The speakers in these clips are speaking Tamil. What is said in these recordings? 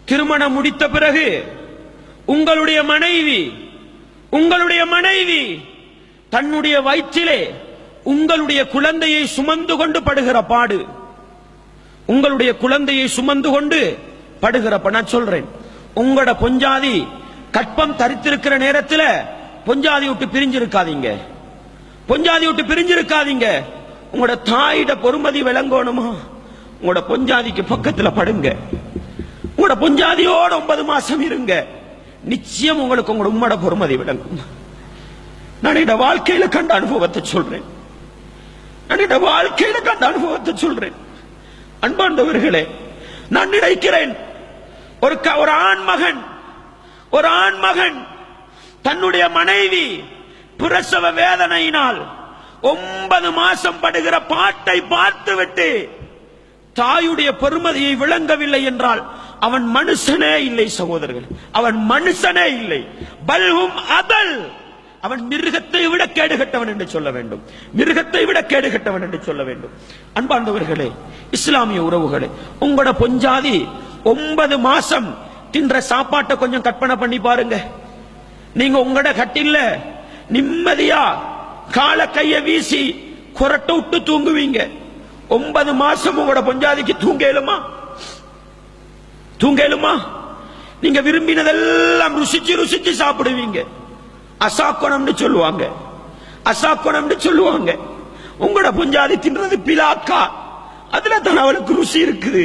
திருமணம் முடித்த பிறகு உங்களுடைய மனைவி தன்னுடைய வயிற்றிலே உங்களுடைய குழந்தையை சுமந்து கொண்டு படுகிற பாடு, உங்களுடைய குழந்தையை சுமந்து கொண்டு படுகிற நான் சொல்றேன், உங்களோட பொஞ்சாதி கற்பம் தரித்திருக்கிற நேரத்தில் பொஞ்சாதி விட்டு பிரிஞ்சிருக்காதீங்க, பொஞ்சாதி விட்டு பிரிஞ்சிருக்காதீங்க. உங்களோட தாயிட பொறுமதி விளங்கணுமா, உங்களோட பொஞ்சாதிக்கு பக்கத்தில் படுங்க, உங்களோட பொஞ்சாதியோட 9 மாசம் இருங்க, நிச்சயம் உங்களுக்கு உங்களோட உம்மோட பொறுமதி விளங்கும். நான் இந்த வாழ்க்கையில கண்ட அனுபவத்தை சொல்றேன், நான் இந்த வாழ்க்கையில கண்ட அனுபவத்தை சொல்றேன். அன்பார்ந்தவர்களே, நான் நினைக்கிறேன் ஒரு ஆண் மகன் தன்னுடைய மனைவி பிரசவ வேதனையினால் 9 மாசம் படுகிற பாட்டை பார்த்துவிட்டு தாயுடைய பெருமதியை விளங்கவில்லை என்றால் அவன் மனுஷனே இல்லை சகோதரர்கள், அவன் மனுஷனே இல்லை. பல்ஹும் அதல், அவன் மிருகத்தை விட கேடுகட்டவன் என்று சொல்ல வேண்டும், மிருகத்தை விட கேடுகட்டவன் என்று சொல்ல வேண்டும். அன்பார்ந்தவர்களே, இஸ்லாமிய உறவுகளே, உங்களோட பொஞ்சாதி 9 மாசம் தின்ற சாப்பாட்டை கொஞ்சம் கற்பனை பண்ணி பாருங்க. நீங்க உங்களோட கட்டில்ல நிம்மதியா கால கைய வீசி குரட்ட விட்டு தூங்குவீங்க. 9 மாசம் உங்களோட பொஞ்சாதிக்கு தூங்கலுமா? நீங்க விரும்பினதெல்லாம் ருசிச்சு சாப்பிடுவீங்க. அசாக்கணம்னு சொல்லுவாங்க. உங்களோட பொஞ்சாதி தின்றது பிலாக்கா, அதுல தான் அவளுக்கு ருசி இருக்குது.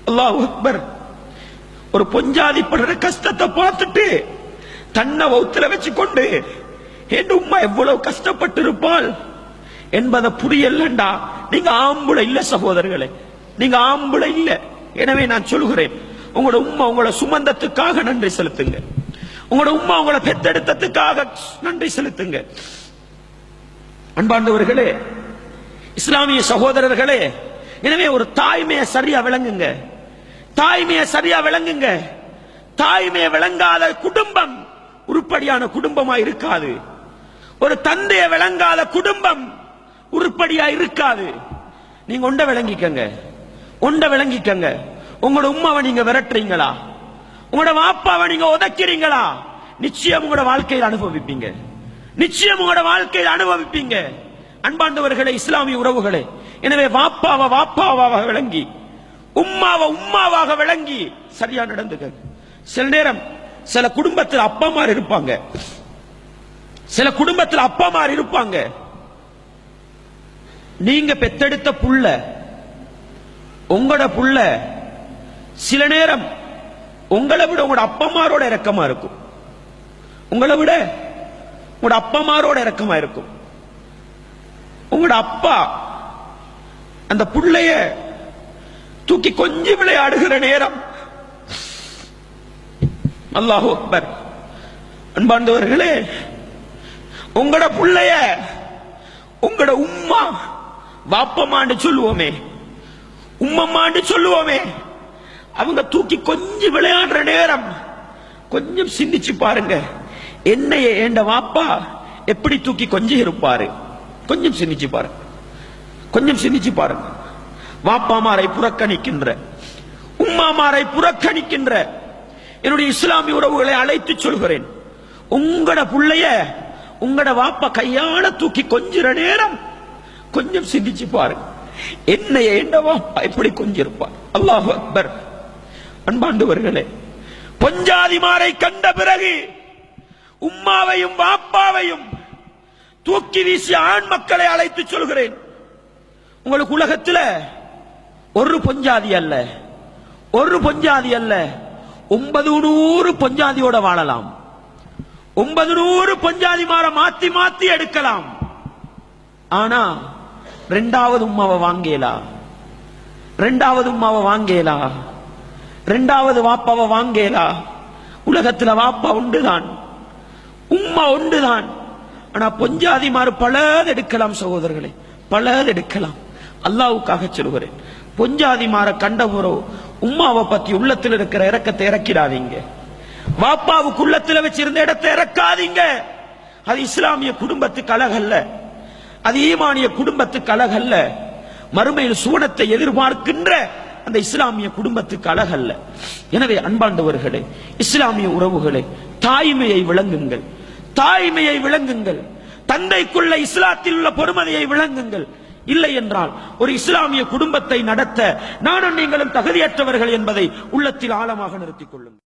அல்லாஹ் அக்பர். ஒரு பொஞ்சாதி படுற கஷ்டத்தை பார்த்துட்டு தன்னை வௌத்துல வச்சு கொண்டு என் உம்மா எவ்வளவு கஷ்டப்பட்டு இருப்பாள் என்பதை புரியலண்டா நீங்க ஆம்புல இல்ல சகோதரர்களே, நீங்க ஆம்புல இல்ல. எனவே நான் சொல்கிறேன், உங்களோட உம்மா உங்களை சுமந்தத்துக்காக நன்றி செலுத்துங்க, உங்களோட உம்மா உங்களை பெத்தெடுத்ததுக்காக நன்றி செலுத்துங்க. அன்பார்ந்தவர்களே, இஸ்லாமிய சகோதரர்களே, எனவே ஒரு தாய்மையை சரியா விளங்குங்க, தாய்மையை சரியா விளங்குங்க. தாய்மையை விளங்காத குடும்பம் உருப்படியான குடும்பமா இருக்காது. ஒரு தந்தையை விளங்காத குடும்பம் உருப்படியா இருக்காது. நீங்க ஒண்ட விளங்கிக்கங்க. உங்களோட உம்மாவை நீங்க விரட்டுறீங்களா, உங்களோட வாப்பாவை நீங்க உதைக்கிறீங்களா, நிச்சயம் உங்களோட வாழ்க்கையில் அனுபவிப்பீங்க. அன்பார்ந்தவர்களே, இஸ்லாமிய உறவுகளே, எனவே வாப்பாவாக விளங்கி உம்மாவாக விளங்கி சரியா நடந்துக்க. சில நேரம் சில குடும்பத்தில் அப்பாமார் இருப்பாங்க, நீங்க பெத்தெடுத்த புள்ள, உங்களோட புள்ள சில நேரம் உங்களை விட உங்களோட அப்பமாரோட இரக்கமா இருக்கும், உங்களோட இரக்கமா இருக்கும். உங்களோட அப்பா அந்த புள்ளைய தூக்கி கொஞ்சம் விளையாடுகிற நேரம், அல்லாஹு அக்பர். அன்பார்ந்தவர்களே, உங்களோட புள்ளைய உங்களோட உம்மா வாப்பமான்னு சொல்லுவோமே, உம்மம்மான்னு சொல்லுவோமே, அவங்க தூக்கி கொஞ்சம் விளையாடுற நேரம் கொஞ்சம் சிந்திச்சு பாருங்க, என்னைய ஏண்ட வாப்பா எப்படி தூக்கி கொஞ்சம் இருப்பாரு. கொஞ்சம் சிந்திச்சு பாருங்க. வாப்பாமாரை புறக்கணிக்கின்ற, உம்மாமாரை புறக்கணிக்கின்ற என்னுடைய இஸ்லாமிய உறவுகளை அழைத்து சொல்கிறேன், உங்களோட புள்ளைய உங்களோட வாப்பா கையால தூக்கி கொஞ்சிற நேரம் கொஞ்சம் சிந்திச்சு பாருங்க, என்னைய ஏண்ட வாப்பா எப்படி கொஞ்சிருப்பார். அல்லாஹு அக்பர். அன்பாண்டவர்களே, பொஞ்சாதிமாரை கண்ட பிறகு உம்மாவையும் வாப்பாவையும் தூக்கி வீசிய ஆண் மக்களை அழைத்து சொல்கிறேன், உங்களுக்கு உலகத்தில் ஒரு பொஞ்சாதி அல்ல 900 பொஞ்சாதியோட வாழலாம், 900 பொஞ்சாதிமார மாத்தி எடுக்கலாம். ஆனா இரண்டாவது உம்மாவை வாங்கேலா, இரண்டாவது வாப்பாவை வாங்கேலா. உலகத்துல வாப்பா உண்டுதான், உம்மா உண்டுதான். ஆனா பொஞ்சாதிமாறு பலது எடுக்கலாம் சகோதரர்களே, பலது எடுக்கலாம். அல்லாஹ்வுக்காக சொல்கிறேன், பொஞ்சாதிமார கண்டபுரோ உம்மாவை பத்தி உள்ளத்தில் இருக்கிற இரக்கத்தை இறக்கிடாதீங்க, வாப்பாவுக்கு உள்ளத்தில் வச்சிருந்த இடத்தை இறக்காதீங்க. அது இஸ்லாமிய குடும்பத்துக்கு அழகல்ல, அது ஈமானிய குடும்பத்துக்கு அழகல்ல. மறுமையில் சுவனத்தை எதிர்பார்க்கின்ற அந்த இஸ்லாமிய குடும்பத்துக்கு அழகல்ல. எனவே அன்பாண்டவர்களே, இஸ்லாமிய உறவுகளே, தாய்மையை விளங்குங்கள், தாய்மையை விளங்குங்கள், தந்தைக்குள்ள இஸ்லாத்தில் உள்ள பொறுமதியை விளங்குங்கள். இல்லை என்றால் ஒரு இஸ்லாமிய குடும்பத்தை நடத்த நானும் நீங்களும் தகுதியற்றவர்கள் என்பதை உள்ளத்தில் ஆழமாக நிறுத்திக் கொள்ளுங்கள்.